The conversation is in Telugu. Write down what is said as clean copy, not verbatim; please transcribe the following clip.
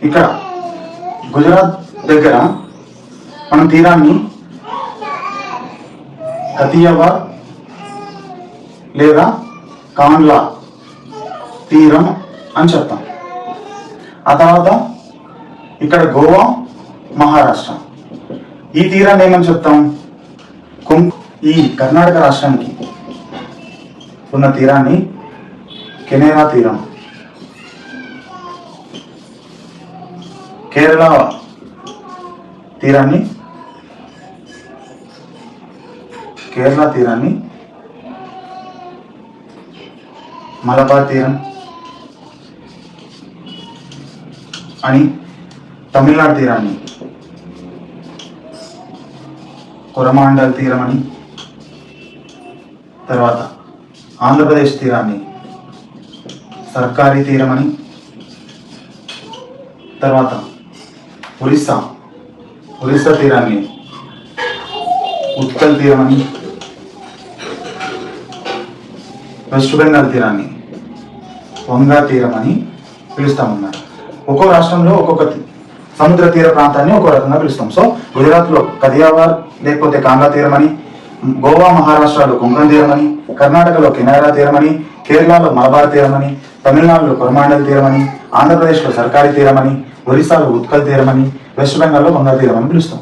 ఇక్కడ గుజరాత్ దగ్గర మనం తీరాన్ని కతియావార్ లేదా కాండ్లా తీరం అని చెప్తాం. ఆ తర్వాత ఇక్కడ గోవా, మహారాష్ట్ర, ఈ తీరాన్ని ఏమని చెప్తాం? ఈ కర్ణాటక రాష్ట్రానికి ఉన్న తీరాన్ని కెనేరా తీరం, కేరళ తీరాన్ని మలబార్ తీరం అని, తమిళనాడు తీరాన్ని కొరమాండల్ తీరం అని, తర్వాత ఆంధ్రప్రదేశ్ తీరాన్ని సర్కారీ తీరం అని, తర్వాత ఒరిస్సా తీరాన్ని ఉత్కల్ తీరం అని, వెస్ట్ బెంగాల్ తీరాన్ని వంగా తీరం అని పిలుస్తామన్నారు. ఒక్కో రాష్ట్రంలో ఒక్కొక్క సముద్ర తీర ప్రాంతాన్ని ఒక్కో రకంగా పిలుస్తాం. సో గుజరాత్లో కదియావార్ లేకపోతే కాండ్లా తీరం అని, గోవా మహారాష్ట్రలో కొంకణ్ తీరం అని, కర్ణాటకలో కెనేరా తీరం అని, కేరళలో మలబార్ తీరం అని, తమిళనాడులో కొరమాండల్ తీరం అని, ఆంధ్రప్రదేశ్లో సర్కారీ తీరం అని, ఒరిస్సాలో ఉత్కల్ తీరం అని, వెస్ట్ బెంగాల్లో వంగా తీరం అని పిలుస్తాం.